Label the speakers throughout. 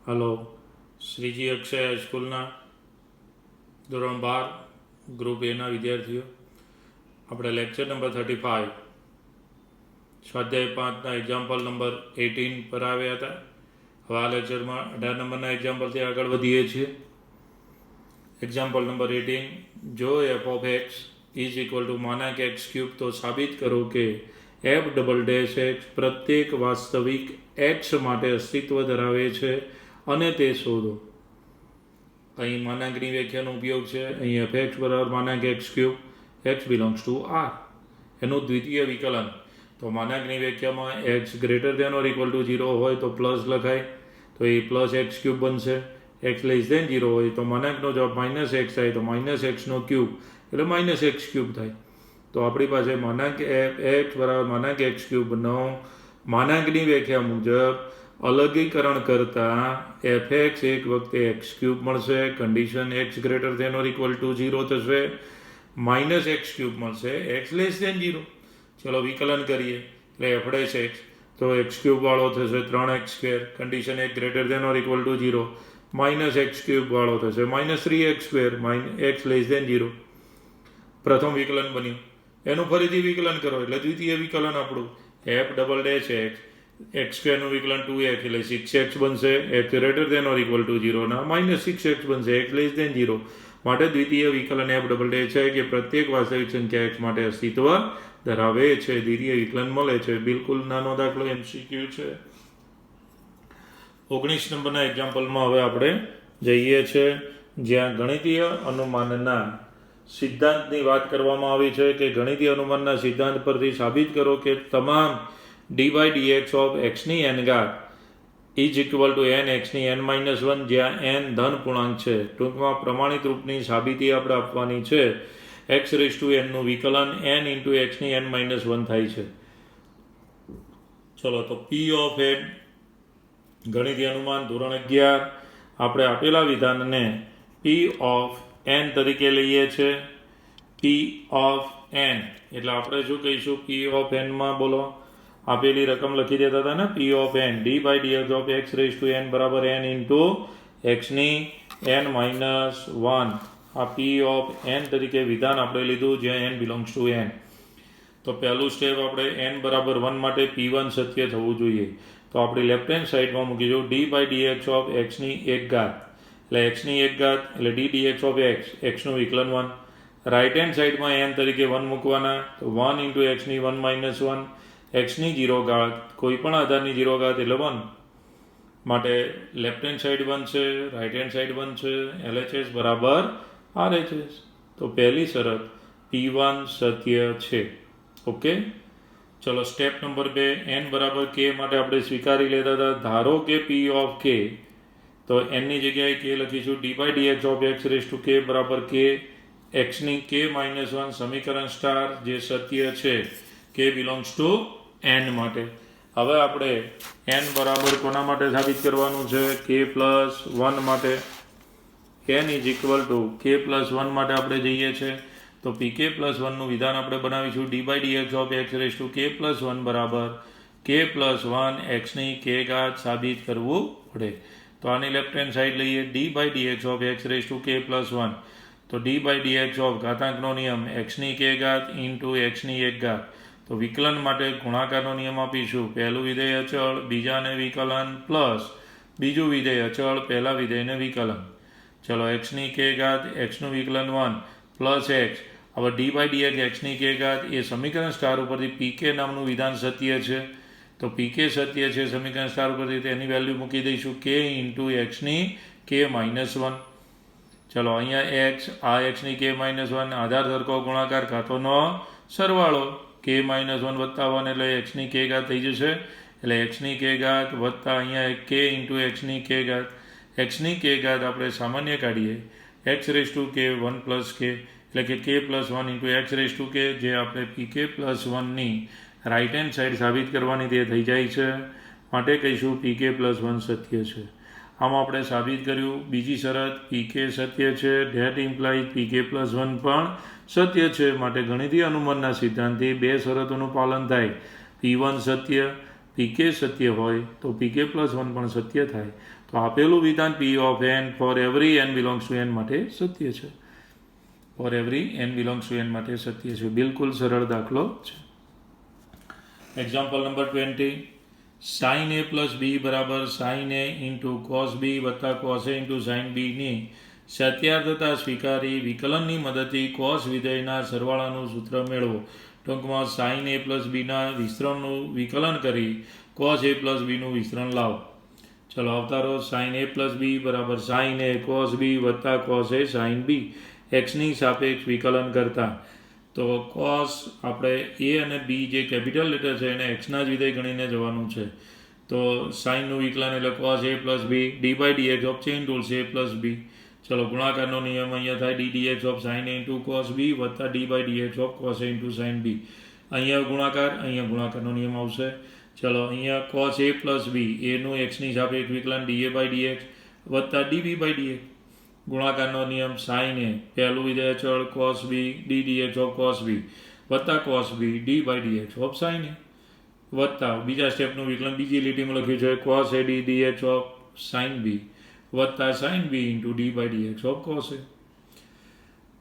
Speaker 1: Hello, Shriji Akshay હાઈસ્કૂલના ધોરણ 12 group એના વિદ્યાર્થીઓ, આપણે લેક્ચર નંબર 35 સ્વાધ્યાય 5ના એક્ઝામ્પલ નંબર 18 પર આવ્યા હતા. હવે આ લેક્ચરમાં 18 નંબરના એક્ઝામ્પલથી આગળ વધીએ છીએ. એક્ઝામ્પલ નંબર 18, જો f of x is equal to માનાક એક્સ ક્યુબ તો સાબિત કરો કે એફ ડબલ ડેશ એક્સ પ્રત્યેક વાસ્તવિક એક્સ માટે અસ્તિત્વ ધરાવે છે અને તે શોધો. અહીં માનાંકની વ્યાખ્યાનો ઉપયોગ છે. અહીં એફ એક્સ બરાબર માનાંક x cube, x belongs to R, એનું દ્વિતીય વિકલન. તો માનાંકની વ્યાખ્યામાં x greater than or equal to 0 હોય તો પ્લસ લખાય, તો એ પ્લસ એક્સ ક્યુબ બનશે. એક્સ લેસ દેન 0 હોય તો માનાંકનો જવાબ માઇનસ એક્સ થાય, તો માઇનસ એક્સનો ક્યુબ એટલે માઇનસ એક્સ ક્યુબ થાય. તો આપણી પાસે માનાંક એક્સ બરાબર માનાંક એક્સ ક્યુબનો માનાંકની વ્યાખ્યા મુજબ અલગીકરણ કરતાં એફ એક્સ એક વખતે એક્સ ક્યુબ મળશે, condition x greater than or equal to 0 થશે, માઇનસ એક્સ ક્યુબ મળશે એક્સ લેસ દેન 0. ચલો વિકલન કરીએ એટલે એફ ડેશ એક્સ તો એક્સ ક્યુબ વાળો થશે 3x સ્ક્વેર, કન્ડિશન એક greater than or equal to 0, minus x cube વાળો થશે minus 3x square, x less than 0. પ્રથમ વિકલન બન્યું, એનું ફરીથી વિકલન કરો એટલે દ્વિતીય વિકલન આપણું f double dash x x સ્ક્વેરનું વિકલન 2x એટલે 6x બનશે, x greater than or equal to 0 ના માઇનસ 6x બનશે, એક્સ લેસ દેન 0. માટે દ્વિતીય વિકલન એફ ડબલ ડેશ છે કે પ્રત્યેક વાસ્તવિક સંખ્યા એક્સ માટે અસ્તિત્વ ધરાવે છે. દ્વિતીય વિકલન મળે છે. બિલકુલ નાનો દાખલો MCQ છે. 19 નંબરના એક્ઝામ્પલમાં હવે આપણે જઈએ છીએ, જ્યાં ગણિતીય અનુમાનના સિદ્ધાંતની વાત કરવામાં આવી છે કે ગણિતીય અનુમાનના સિદ્ધાંત પરથી સાબિત કરો કે તમામ dy dx ઓફ એક્સની એન ઘાત ઇઝ ઇક્વલ ટુ એન એક્સની એન માઇનસ 1, જ્યાં એન ધન પૂર્ણાંક છે. ટૂંકમાં પ્રમાણિત રૂપની સાબિતી આપણે આપવાની છે. એક્સ રેસ ટુ એનનું વિકલન એન ઇન્ટુ એક્સની એન માઇનસ 1 થાય છે. ચલો તો પી ઓફ એન ગણિતીય અનુમાન ધોરણ 11 આપણે આપેલા વિધાનને પી ઓફ એન તરીકે લઈએ છીએ. પી ઓફ એન એટલે આપણે શું કહીશું? પી ઓફ એનમાં બોલો આપેલી રકમ લખી દેતા હતા ને, p of n d by dx of x raise to n બરાબર એન ઇન્ટુ એક્સની એન માઇનસ 1. આ પી ઓફ એન તરીકે વિધાન આપણે લીધું જ્યાં એન બિલોંગ્સ ટુ એન. તો પહેલું સ્ટેપ આપણે એન બરાબર 1 માટે P1 સત્ય થવું જોઈએ. તો આપણે લેફ્ટ હેન્ડ સાઈડમાં મૂકીશું ડી બાય ડીએક્સ ઓફ એક્સની એક ઘાત એટલે એક્સની એક ઘાત એટલે ડી ડીએક્સ ઓફ એક્સ, એક્સનું વિકલન 1. રાઇટ હેન્ડ સાઈડમાં એન તરીકે 1 મૂકવાના, તો 1 ઇન્ટુ એક્સની 1 માઇનસ 1, એક્સની 0 ઘાત કોઈ પણ આધારની 0 ઘાત એટલે 1. માટે લેફ્ટ હેન્ડ સાઈડ 1 છે, રાઇટ હેન્ડ સાઈડ 1 છે, LHS બરાબર RHS. તો પહેલી શરત P1 સત્ય છે. ઓકે. ચલો સ્ટેપ નંબર 2, n બરાબર k માટે આપણે સ્વીકારી લેતા હતા. ધારો કે P ઓફ k, તો nની જગ્યાએ k લખીશું d by dx of x raise to k બરાબર k, એક્સની k માઇનસ 1 સમીકરણ સ્ટાર જે સત્ય છે k બિલોંગ્સ ટુ n માટે. હવે આપણે n બરાબર કોના માટે સાબિત કરવાનું છે? k પ્લસ 1 માટે. n is equal two k plus 1 માટે આપણે જઈએ છીએ. તો pk પ્લસ 1નું વિધાન આપણે બનાવીશું d by dx of x raise to k plus 1 બરાબર k પ્લસ 1 એક્સની k ઘાત સાબિત કરવું પડે. તો આની લેફ્ટ હેન્ડ સાઈડ લઈએ d by dx of x raise to k plus 1. તો ડી બાય ડીએક્સ ઓફ ઘાતાંકનો નિયમ એક્સની k ઘાત ઇન્ટુ એક્સની એક ઘાત. તો વિકલન માટે ગુણાકારનો નિયમ આપીશું. પહેલું વિધેય અચળ, બીજાને વિકલન, પ્લસ બીજું વિધેય અચળ, પહેલા વિધેયને વિકલન. ચલો એક્સની k ઘાત એક્સનું વિકલન 1 પ્લસ એક્સ. હવે ડી બાય ડીએક્સ એક્સની k ઘાત એ સમીકરણ સ્ટાર ઉપરથી પીકે નામનું વિધાન સત્ય છે. તો પીકે સત્ય છે સમીકરણ સ્ટાર ઉપરથી, તેની વેલ્યુ મૂકી દઈશું k ઇન્ટુ એક્સની k માઇનસ 1. ચલો અહીંયા એક્સ, આ એક્સની k માઇનસ 1 આધાર સરખો ગુણાકાર ખાતોનો સરવાળો. k માઇનસ 1 વત્તા 1 એટલે એક્સની k ઘાત થઈ જશે. એટલે એક્સની k ઘાત વત્તા અહીંયા k ઇન્ટુ એક્સની k ઘાત. એક્સની k ઘાત આપણે સામાન્ય કાઢીએ x raise to k 1 plus k એટલે કે k plus 1 into x raise to k, જે આપણે pk પ્લસ 1ની રાઇટ હેન્ડ સાઈડ સાબિત કરવાની તે થઈ જાય છે. માટે કહીશું pk પ્લસ 1 સત્ય છે. આમાં આપણે સાબિત કર્યું. બીજી શરત pk સત્ય છે, ધેટ ઇમ્પ્લાઇઝ pk પ્લસ 1 પણ સત્ય છે. માટે ગણિતીય અનુમાનના સિદ્ધાંતથી બે શરતોનું પાલન થાય. P1 સત્ય, pk સત્ય હોય તો pk પ્લસ 1 પણ સત્ય થાય. તો આપેલું વિધાન P of n for every n belongs to n માટે સત્ય છે. For every n belongs to n માટે સત્ય છે. બિલકુલ સરળ દાખલો છે. Example number 20. sin a plus b બરાબર sin a into cos b વત્તા cos a into sin b ની સત્યાર્થતા સ્વીકારી વિકલનની મદદથી cos વિધેયના સરવાળાનું સૂત્ર મેળવો. ટૂંકમાં sin a પ્લસ બીના વિસ્તરણનું વિકલન કરી cos a પ્લસ બીનું વિસ્તરણ લાવો. ચલો અવતારો. sin a પ્લસ બી બરાબર sin a cos b વત્તા cos a sin b એક્સની સાપેક્ષ વિકલન કરતા. તો cos આપણે a અને b જે કેપિટલ લેટર છે એને એક્સના જ વિધેય ગણીને જવાનું છે. તો સાઇનનું વિકલન એટલે cos a plus b d by dx of chain rules a plus b. ચલો ગુણાકારનો નિયમ અહીંયા થાય d dx of sin a into cos b વત્તા d by dx of cos a into sin b. અહીંયા ગુણાકારનો નિયમ આવશે. ચલો અહીંયા cos a પ્લસ બી એનું એક્સની સાપેક્ષ વિકલન ડીએ બાય dx વત્તા ડીબી બાય dx. ગુણાકારનો નિયમ sin a પહેલું વિધેય અચળ cos b d dx of cos b વત્તા cos b d by dx of sin a વત્તા બીજા સ્ટેપનું વિકલન બીજી લીટીમાં લખ્યું છે cos a d dx of sin b વત્તા sin b into d by dx of cos a.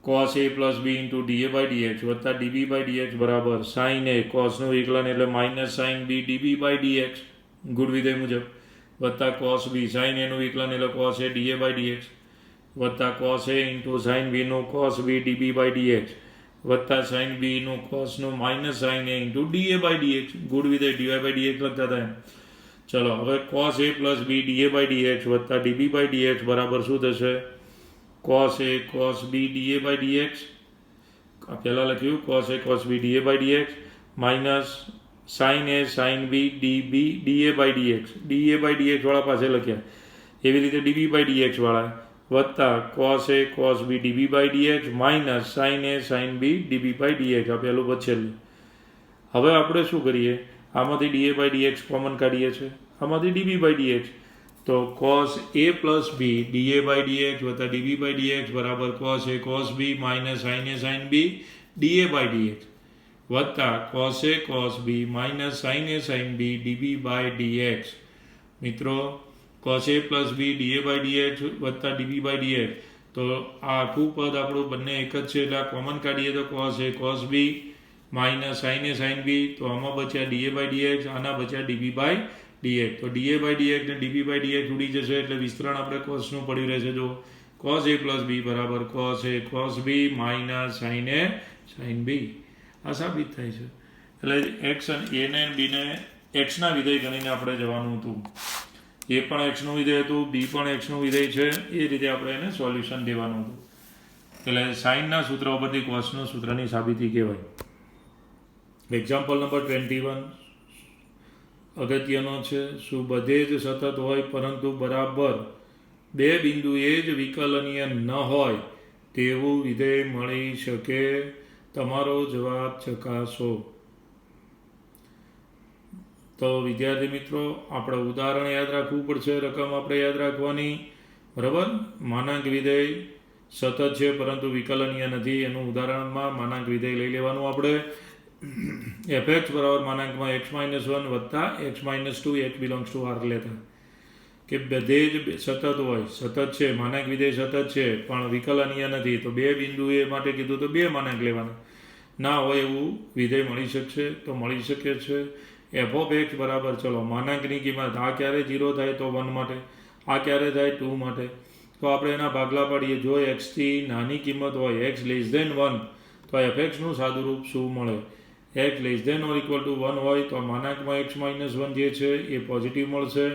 Speaker 1: cos a plus b into DA by dx વત્તા db by dx બરાબર sin a cosનું વિકલન એટલે minus sin b dB by dx ગુણ વિધેય મુજબ વત્તા cos b sin a નું વિકલન એટલે cos a d a by dx વત્તા cos a into sin b નું cos b dB by dx વત્તા sin b નું cosનું minus sin a into DA by dx ગુણ વિધેય dy બાય dx લખતા થાય. ચલો હવે cos a plus b da by dx વત્તા ડીબી બાય dx બરાબર શું થશે? cos a cos b da by dx પહેલાં લખ્યું cos a cos b da by dx minus sin a sin b db da by dx da by dx વાળા પાસે લખ્યા એવી રીતે ડીબી બાય dx વાળા વત્તા cos a cos b dB by dx minus sin a sin b dB by dx આ પહેલું બચેલું. હવે આપણે શું કરીએ? આમાંથી ડીએ બાય dx કોમન કાઢીએ છીએ, આમાંથી ડીબી બાય dx. તો cos a plus b da by dx વત્તા ડીબી બાય dx બરાબર cos a cos b minus sin a sin b da by dx વત્તા cos a cos b minus sin a sin b dB by dx. મિત્રો cos a plus b da by dx વત્તા db by dx તો આ આખું પદ આપણું બંને એક જ છે એટલે આ કોમન કાઢીએ તો cos a cos b minus sin a sin b તો આમાં બચ્યા ડીએ બાય dx આના બચ્યા ડીબી બાય dx. તો ડીએ બાય dx ને ડીબી બાય dx ઉડી જશે એટલે વિસ્તરણ આપણે cosનું પડ્યું રહેશે. જો cos a પ્લસ b બરાબર cos a cos b minus sin a sin b આ સાબિત થાય છે. એટલે x અને a ને b ને એક્સના વિધેય ગણીને આપણે જવાનું હતું. એ પણ એક્સનું વિધેય હતું, બી પણ એક્સનું વિધેય છે, એ રીતે આપણે એને સોલ્યુશન દેવાનું હતું. એટલે સાઇનના સૂત્ર ઉપરથી કોસનું સૂત્રની સાબિતી કહેવાય. એક્ઝામ્પલ નંબર 21 અગત્યનો છે. શું બધે જ સતત હોય પરંતુ બરાબર બે બિંદુએ જ વિકલનીય ન હોય તેવું વિધેય મળી શકે? તમારો જવાબ ચકાસો. તો વિદ્યાર્થી મિત્રો આપણે ઉદાહરણ યાદ રાખવું પડશે, રકમ આપણે યાદ રાખવાની, બરાબર. માનાંક વિધેય સતત છે પરંતુ વિકલનીય નથી એનું ઉદાહરણમાં માનાંક વિધેય લઈ લેવાનું આપણે. fx બરાબર માનાંકમાં x-1 વત્તા x-2 h belongs to r લેતા કે બધે જ સતત હોય, સતત છે, માનાંક વિધેય સતત છે પણ વિકલનીય નથી. તો બે બિંદુએ માટે કીધું તો બે માનાંક લેવાના. ના હોય એવું વિધેય મળી શકશે? તો મળી શકે છે. f of x બરાબર ચલો માનાંકની કિંમત આ ક્યારે 0 થાય તો 1 માટે, આ ક્યારે થાય 2 માટે. તો આપણે એના ભાગલા પાડીએ. જો x થી નાની કિંમત હોય x લેસ ધેન 1 તો fxનું સાદુરૂપ શું મળે? x less than or equal to 1 હોય તો માનાંકમાં x-1 જે છે એ પોઝિટિવ મળશે.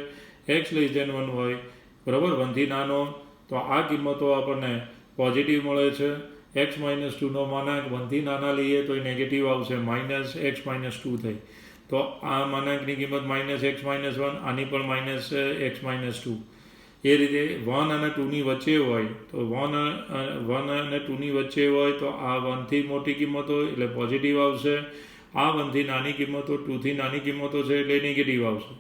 Speaker 1: x લેસ ધેન 1 હોય બરાબર 1 થી નાનો તો આ કિંમતો આપણને પોઝિટિવ મળે છે. x-2 નો માનાંક 1 થી નાના લઈએ તો એ નેગેટિવ આવશે, માઇનસ x-2 થઈ. તો આ માનાંકની કિંમત -x-1 આની પણ -x-2. એ રીતે 1 અને 2ની વચ્ચે હોય તો 1 અને 2ની વચ્ચે હોય તો આ 1 થી મોટી કિંમતો એટલે પોઝિટિવ આવશે. આ 1 થી નાની કિંમતો 2 થી નાની કિંમતો છે એટલે નેગેટિવ આવશે.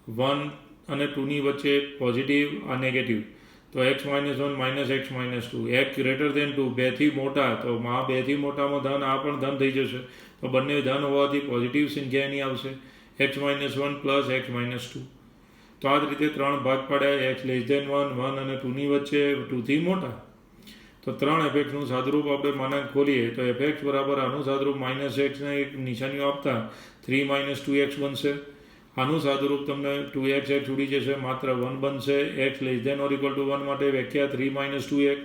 Speaker 1: 1 અને 2ની વચ્ચે પોઝિટિવ આ નેગેટિવ. તો x-1 -x-2 x greater than 2 2 થી મોટા તો 2 થી મોટામાં ધન આ પણ ધન થઈ જશે. તો બંને ધન હોવાથી પોઝિટિવ સંખ્યા એની આવશે x-1 પ્લસ x-2. તો આ જ રીતે 3 ભાગ પાડ્યા x લેસ ધેન 1, 1 અને 2ની વચ્ચે 2થી મોટા. તો 3 fxનું સાદુરૂપ આપણે માનાંક ખોલીએ તો fx બરાબર આનું સાદુરૂપ -x ને એક નિશાનીઓ આપતા 3 - 2x બનશે. આનું સાદુરૂપ તમને 2x x ઉડી જશે, માત્ર 1 બનશે. x less than or equal to 1 માટે વ્યાખ્યા 3 - 2x,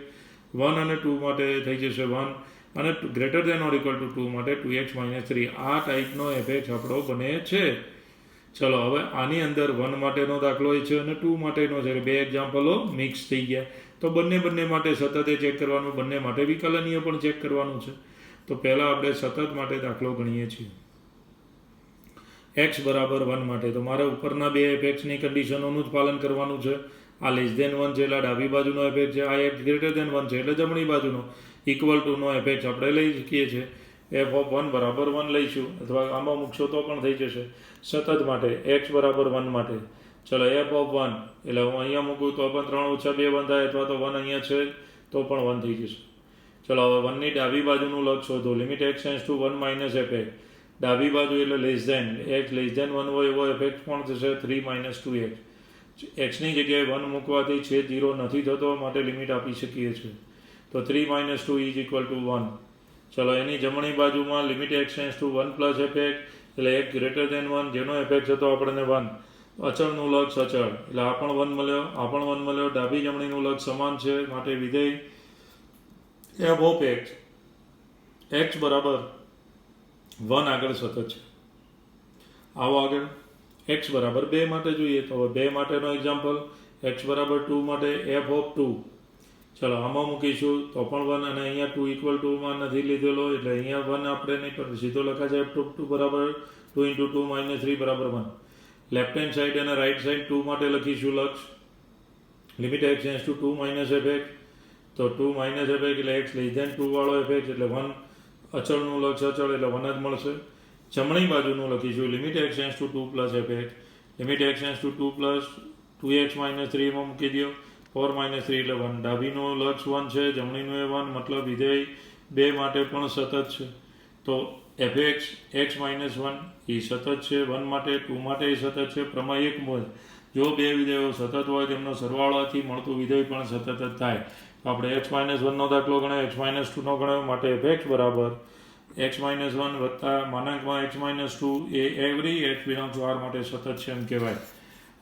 Speaker 1: 1 અને 2 માટે થઈ જશે 1 અને greater than or equal to 2 માટે 2x - 3. આ ટાઈપનો fx આપણો બને છે. ચલો હવે આની અંદર 1 માટેનો દાખલો છે અને 2 માટેનો છે. બે એક્ઝામ્પલો મિક્સ થઈ ગયા. તો બંને માટે સતત ચેક કરવાનું, બંને માટે વિકલનીય પણ ચેક કરવાનું છે. તો પહેલાં આપણે સતત માટે દાખલો ગણીએ છીએ. x બરાબર 1 માટે તો મારે ઉપરના બે fxની કન્ડિશનોનું જ પાલન કરવાનું છે. આ લેસ ધેન 1 છે એટલે ડાબી બાજુનો fx છે, આ x ગ્રેટર ધેન 1 છે એટલે જમણી બાજુનો ઇક્વલ ટુનો fx આપણે લઈ શકીએ છીએ. f(1) બરાબર 1 લઈશું, અથવા આમાં મૂકશો તો પણ થઈ જશે. સતત માટે x બરાબર 1 માટે ચલો f(1) એટલે હું અહીંયા મૂકું તો પણ 3 - 2 1 થાય, અથવા તો 1 અહીંયા છે તો પણ 1 થઈ જશે. ચલો હવે 1ની ડાબી બાજુનું લગ શોધો. Limit x tends to 1 - fx. ડાબી બાજુ એટલે less than, x less than 1 હોય એવો fx પણ થશે 3 - 2x. xની જગ્યાએ 1 મૂકવાથી છેદ 0 નથી થતો, માટે લિમિટ આપી શકીએ છીએ. તો 3 - 2 ઇઝ ઇક્વલ ટુ 1. ચલો એની જમણી બાજુમાં limit x tends to 1 + fx એટલે x ગ્રેટર ધેન 1, જેનો fx હતો આપણને 1. અચળનું લગ સચળ એટલે આ પણ 1 મળ્યો, આ પણ 1 મળ્યો. ડાબી જમણીનું લગ સમાન છે, માટે વિધેય f ઓફ x બરાબર 1 આગળ સતત છે. આવો આગળ x બરાબર 2 માટે જોઈએ તો હવે 2 માટેનો એક્ઝામ્પલ. x બરાબર 2 માટે f ઓફ 2. ચલો આમાં મૂકીશું તો પણ 1 અને અહીંયા 2 ઇક્વલ ટુમાં નથી લીધેલો એટલે અહીંયા 1 આપણે નહીં, પણ સીધો લખાશે f ઓફ 2 બરાબર 2 × 2 - 3 બરાબર 1. લેફ્ટ હેન્ડ સાઈડ અને રાઈટ સાઈડ 2 માટે લખીશું લક્ષ. Limit x tends to 2 - fx. તો 2 - fx એટલે x લેસ ધેન 2 વાળો fx એટલે 1. અચળનું લક્ષ અચળ એટલે 1 જ મળશે. જમણી બાજુનું લખીશું limit x tends to 2 + fx. Limit x tends to 2 + 2x - 3 માં મૂકી દો. 4 - 3 એટલે 1. ડાબીનું લક્ષ 1 છે, જમણીનું એ 1, મતલબ વિધેય 2 માટે પણ સતત છે. તો fx x - 1 એ સતત છે. 1 માટે 2 માટે એ સતત છે. પ્રમેય 1 મુજબ જો બે વિધેયો સતત હોય તેમનો સરવાળાથી મળતું વિધેય પણ સતત જ થાય. આપણે x - 1નો દાખલો ગણ્યો, x - 2નો ગણ્યો, માટે fx બરાબર x - 1 વત્તા માનાંકમાં x - 2 A every x belongs to r માટે સતત છે એમ કહેવાય.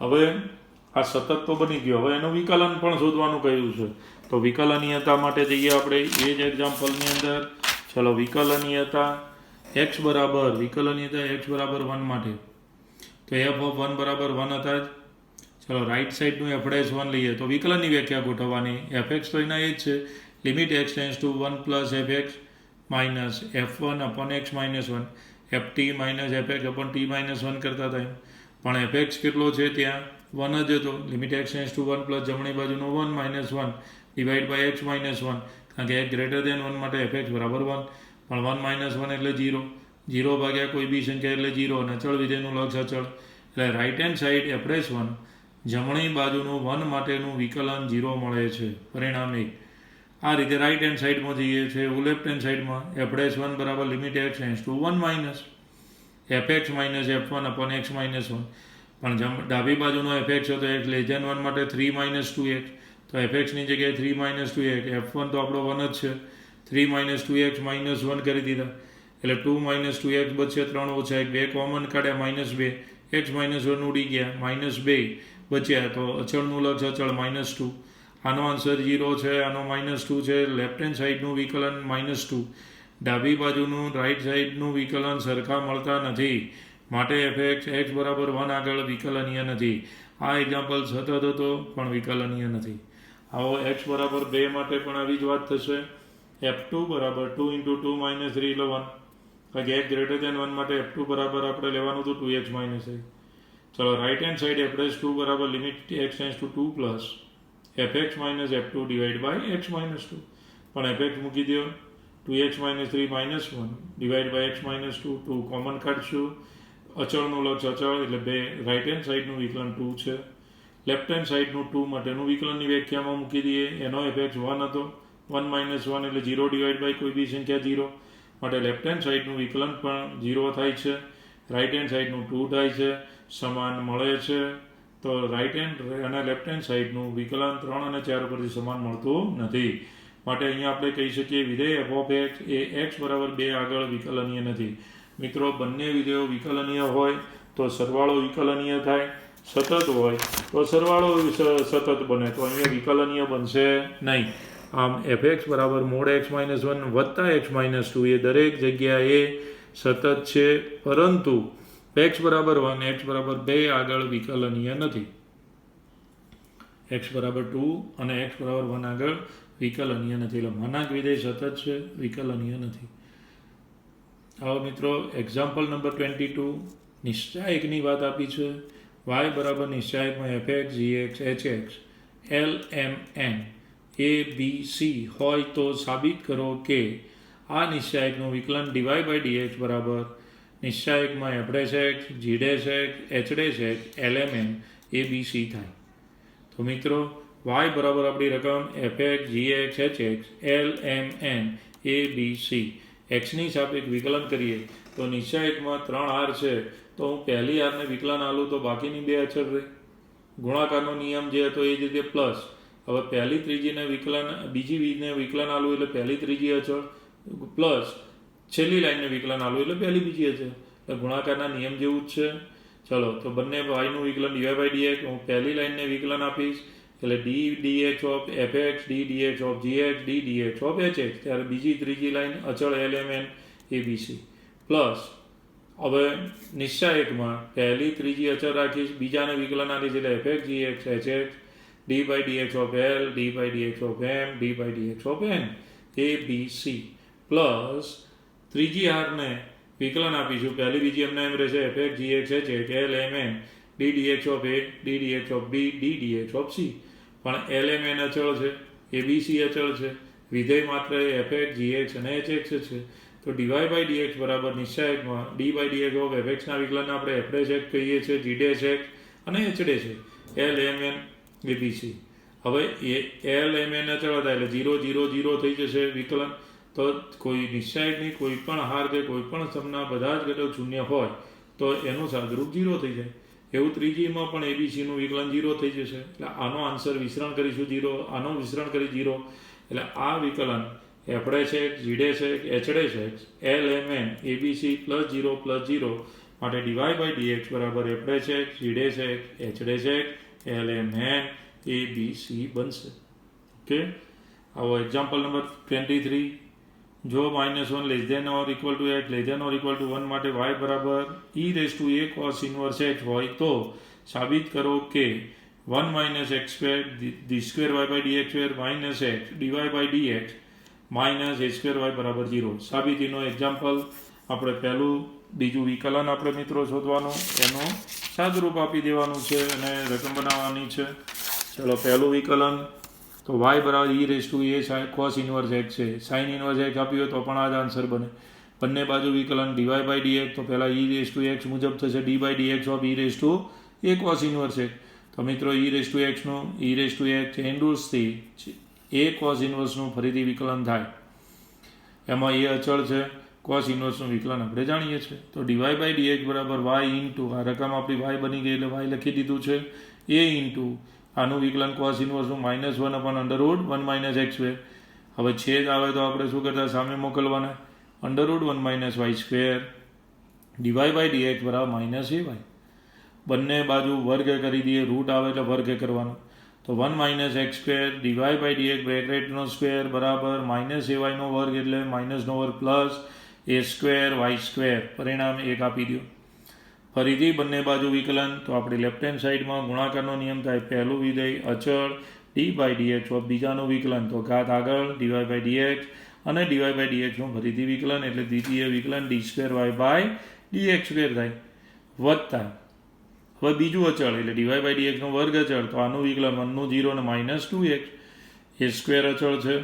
Speaker 1: હવે આ સતત તો બની ગયો, હવે એનું વિકલન પણ શોધવાનું કહ્યું છે. તો વિકલનીયતા માટે જઈએ આપણે એ જ એક્ઝામ્પલની અંદર. ચલો વિકલનીયતા x બરાબર 1 માટે તો f ઓફ 1 બરાબર 1 હતા જ. ચલો રાઈટ સાઈડનું f'1 લઈએ તો વિકલનની વ્યાખ્યા ગોઠવવાની. fx તો એના એ જ છે. Limit x tends to 1 + fx minus f1 / x - 1 ft - fx / t - 1 કરતા થાય. પણ fx કેટલો છે ત્યાં 1 જ હતો. લિમિટ x ટેન્ડ્સ ટુ 1 + જમણી બાજુનો 1 - 1 ડિવાઈડ બાય x - 1, કારણ કે x ગ્રેટર ધેન 1 માટે fx બરાબર 1. પણ 1 - 1 એટલે 0, 0 ભાગ્યા કોઈ બી સંખ્યા એટલે 0, અને અચળ વિધેયનું લક્ષ અચળ એટલે રાઈટ હેન્ડ સાઈડ f'1 જમણી બાજુનું 1 માટેનું વિકલન 0 મળે છે. પરિણામ 1. આ રીતે રાઈટ હેન્ડ સાઈડમાં જઈએ છીએ. એવું લેફ્ટ હેન્ડ સાઈડમાં f'1 બરાબર limit x tends to 1 minus fx - f1 / x - 1. પણ ડાબી બાજુનો fx હતો x લેસ ધેન 1 માટે 3 - 2x. તો fxની જગ્યાએ 3 - 2x, f1 તો આપણો 1 જ છે. 3 - 2x -1 કરી દીધા એટલે 2 - 2x બચશે. 3 - 1 2 કોમન કાઢ્યા -2, x - 1 ઉડી ગયા, -2 બચ્યા. તો અચળનું લક્ષ અચળ -2. આનો આન્સર 0 છે, આનો -2 છે. લેફ્ટ હેન્ડ સાઈડનું વિકલન -2. ડાબી બાજુનું રાઈટ સાઈડનું વિકલન સરખા મળતા નથી, માટે fx x બરાબર 1 આગળ વિકલનીય નથી. આ એક્ઝામ્પલ સતત હતો પણ વિકલનીય નથી. આવો x બરાબર 2 માટે પણ આવી જ વાત થશે. f2 બરાબર 2 × 2 - 3 એટલે 1, કારણ કે x ગ્રેટર ધેન 1 માટે f2 બરાબર આપણે લેવાનું હતું 2x - 3. ચલો રાઈટ હેન્ડ સાઈડ f'2 બરાબર limit x tends to 2 + fx - f2 divide by x - 2. પણ fx મૂકી દો. 2x - 3 -1 divide by x - 2. 2 common કાઢશું. અચળનું લક્ષ અચળ એટલે 2. રાઈટ હેન્ડ સાઈડનું વિકલન 2 છે. લેફ્ટ હેન્ડ સાઈડનું 2 માટેનું વિકલનની વ્યાખ્યામાં મૂકી દઈએ. એનો fx 1 હતો. 1 - 1 એટલે 0 ડિવાઈડ બાય કોઈ બી સંખ્યા 0, માટે લેફ્ટ હેન્ડ સાઈડનું વિકલન પણ 0 થાય છે. રાઈટ હેન્ડ સાઈડનું 2 થાય છે. સમાન મળે છે. તો રાઇટ હેન્ડ અને લેફ્ટ હેન્ડ સાઈડનું વિકલન 3 અને 4 ઉપરથી સમાન મળતું નથી. માટે અહીંયા આપણે કહી શકીએ વિધેય F of x A x બરાબર 2 આગળ વિકલનીય નથી. મિત્રો બંને વિધેયો વિકલનીય હોય તો સરવાળો વિકલનીય થાય, સતત હોય તો સરવાળો સતત બને, તો અહીંયા વિકલનીય બનશે નહીં. આમ એફ એક્સ બરાબર મોડ એક્સ માઇનસ 1 વત્તા એક્સ માઇનસ 2 એ દરેક જગ્યાએ સતત છે, પરંતુ એક્સ બરાબર 1 એક્સ બરાબર 2 આગળ વિકલનીય નથી. એક્સ બરાબર 2 અને એક્સ બરાબર 1 આગળ વિકલનીય નથી. એટલે માનાંક વિધેય સતત છે, વિકલનીય નથી. હવે મિત્રો એક્ઝામ્પલ નંબર 22 નિશ્ચાયકની વાત આપી છે. y બરાબર નિશ્ચાયકમાં f x g x h x l m n a b c હોય તો સાબિત કરો કે આ નિશ્ચાયકનું વિકલન ડીવાય બાય ડીએક્સ બરાબર નિશ્ચાયકમાં f dash x g dash x h dash x l m n a b c થાય. તો મિત્રો y બરાબર આપણી રકમ f x g x h x l m n a b c એક્સની સાપેક્ષ વિકલન કરીએ તો નિશ્ચાયકમાં 3 આર છે, તો હું પહેલી આરને વિકલન આલું તો બાકીની 2 અચળ રહે. ગુણાકારનો નિયમ જે હતો એ જ રીતે પ્લસ. હવે પહેલી ત્રીજીને વિકલન બીજી બીજને વિકલન આલું એટલે પહેલી ત્રીજી અચળ પ્લસ છેલ્લી લાઈનને વિકલન આલું એટલે પહેલી બીજી અચળ. એટલે ગુણાકારના નિયમ જેવું જ છે. ચલો તો બંને વાયનું વિકલન ડીવાય બાય ડીએક્સ હું પહેલી લાઈનને વિકલન આપીશ એટલે d dx of f x d dx of g x d dx of h x. ત્યારે બીજી ત્રીજી લાઈન અચળ l m n a b c plus હવે નિશ્ચાયકમાં પહેલી ત્રીજી અચળ રાખીશ, બીજાને વિકલન આપીશ એટલે f x g x h x d by dx of l d by dx of m d by dx of n a b c plus ત્રીજી હારને વિકલન આપીશું, પહેલી બીજી એમને એમ રહેશે f x g x h x l m n d dx of a d dx of b d dx of c. પણ એલ એમ એન અચળ છે, એ બી સી અચળ છે, વિધેય માત્ર એફ એક્સ જી એક્સ અને h x છે. તો ડીવાય બાય ડીએક્સ બરાબર નિશ્ચાયકમાં d by dx of f એક્સના વિકલન આપણે એફ ડેશ એક્સ કહીએ છીએ, જી ડેશ એક્સ અને h dash l m n a b c. હવે એલ એમ એન અચળ હતા એટલે 0 0 0 થઈ જશે વિકલન. તો કોઈ નિશ્ચાયકની કોઈ પણ હાર કે કોઈ પણ સ્તંભના બધા જ ઘટક શૂન્ય હોય તો એનું સાદરૂપ 0 થઈ જાય. એવું ત્રીજીમાં પણ એબીસીનું વિકલન 0 થઈ જશે. એટલે આનો આન્સર વિસ્તરણ કરીશું 0, આનો વિસ્તરણ કરી 0. એટલે આ વિકલન f dash x g dash x h dash x l m n a b c plus 0 માટે ડીવાય બાય ડીએક્સ બરાબર f dash x g dash x h dash x l m n a b c બનશે. Okay, આવો example number 23 જો -1 less than or equal to x less than or equal to 1 માટે y બરાબર e raise to a cos inverse x હોય તો સાબિત કરો કે 1 minus x square d square y by dx square minus x dy by dx minus a square y બરાબર 0. સાબિતીનો example આપણે પહેલું બીજું વિકલન આપણે મિત્રો શોધવાનું, એનું સાદુરૂપ આપી દેવાનું છે અને રકમ બનાવવાની છે. ચલો પહેલું વિકલન તો y બરાબર e raise to a cos inverse x છે, સાઇન ઇન્વર્સ x આપ્યું હોય તો પણ આ જ આન્સર બને. બંને બાજુ વિકલન ડીવાય બાય ડીએક્સ તો પહેલાં e રેઝ ટુ x મુજબ થશે d by dx of e raise to a cos inverse x. તો મિત્રો e રેઝ ટુ xનું e raise to x chain રૂલ્સથી a cos ઇન્વર્સનું ફરીથી વિકલન થાય. એમાં એ અચળ છે, cos ઇન્વર્સનું વિકલન આપણે જાણીએ છીએ. તો ડીવાય બાય ડીએક્સ બરાબર y ઇન્ટુ આ રકમ આપણી y બની ગઈ એટલે y લખી દીધું છે a ઇન્ટુ આનું વિકલન cos ઇન્વર્સનું -1 upon under root 1 minus x square. હવે છેદ આવે તો આપણે શું કરતા સામે મોકલવાના, under root 1 minus y square DY by dx બરાબર માઇનસ એ વાય. બંને બાજુ વર્ગ કરી દઈએ, રૂટ આવે એટલે વર્ગ કરવાનો. તો 1 minus x square DY by d x બ્રેકેટનો સ્ક્વેર બરાબર માઇનસ એ વાયનો વર્ગ એટલે માઇનસનો વર્ગ plus a square y square, પરિણામ 1 આપી દો. ફરીથી બંને બાજુ વિકલન તો આપણી લેફ્ટ હેન્ડ સાઈડમાં ગુણાકારનો નિયમ થાય, પહેલું વિધેય અચળ ડી બાય ડીએક્સ ઓફ બીજાનું વિકલન તો ઘાત આગળ ડીવાય બાય ડીએક્સ અને ડીવાય બાય ડીએક્સનું ફરીથી વિકલન એટલે દ્વિતીય વિકલન d square y by dx square થાય વત્તા હવે બીજું અચળ એટલે ડીવાય બાય ડીએક્સનો વર્ગ અચળ તો આનું વિકલન 1 0 અને -2x એ સ્ક્વેર અચળ છે,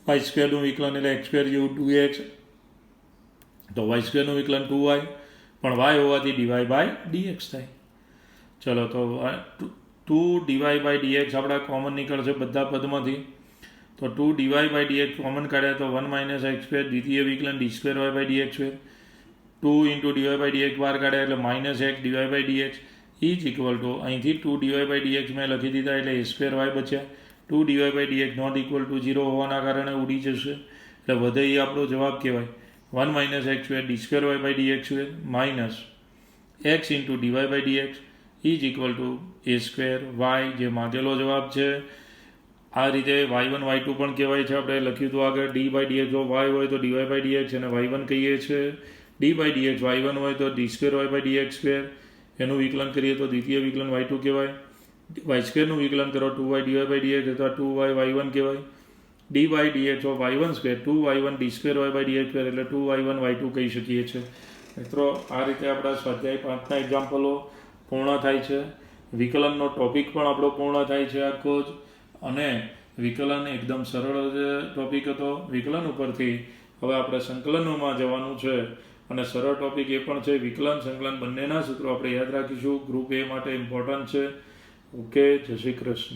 Speaker 1: વાય સ્ક્વેરનું વિકલન એટલે એક્સ સ્ક્વેર જેવું 2x તો વાય સ્ક્વેરનું વિકલન 2y પણ y હોવાથી ડીવાય બાય ડીએક્સ થાય. ચલો તો 2 ડીવાય બાય ડીએક્સ આપણા કોમન નીકળશે બધા પદમાંથી. તો 2 ડીવાય બાય ડીએક્સ કોમન કાઢ્યા તો 1 માઇનસ એક્સ સ્ક્વેર દ્વિતીય વિકલન d square y by dx square 2 into dy by dx બહાર કાઢ્યા એટલે -x dy by dx is equal to અહીંથી 2 dy/dx મેં લખી દીધા એટલે a² y બચ્યા. 2 dy/dx નોટ ઇક્વલ ટુ 0 હોવાના કારણે ઉડી જશે એટલે વધે એ આપણો જવાબ કહેવાય. 1 - x² d²y/dx² minus x into dy/dx is equal two a²y જે માગેલો જવાબ છે. આ રીતે y1 y2 પણ કહેવાય છે. આપણે લખ્યું હતું આગળ d/dx જો y હોય તો dy/dx અને y1 કહીએ છીએ. d/dx y1 હોય તો d²y/dx². એનું વિકલન કરીએ તો દ્વિતીય વિકલન y2 કહેવાય. y²નું વિકલન કરો 2y dy/dx અથવા 2y y1 કહેવાય. d/dx of y1² 2y1 d²y/dx² એટલે 2y1 y2 કહી શકીએ છીએ. મિત્રો આ રીતે આપણા સ્વાધ્યાય 5ના એક્ઝામ્પલો પૂર્ણ થાય છે. વિકલનનો ટોપિક પણ આપણો પૂર્ણ થાય છે આખો જ. અને વિકલન એકદમ સરળ જ ટોપિક હતો. વિકલન ઉપરથી હવે આપણે સંકલનોમાં જવાનું છે અને સરળ ટોપિક એ પણ છે. વિકલન સંકલન બંનેના સૂત્રો આપણે યાદ રાખીશું. ગ્રુપ A માટે ઇમ્પોર્ટન્ટ છે. ઓકે, જય શ્રી કૃષ્ણ.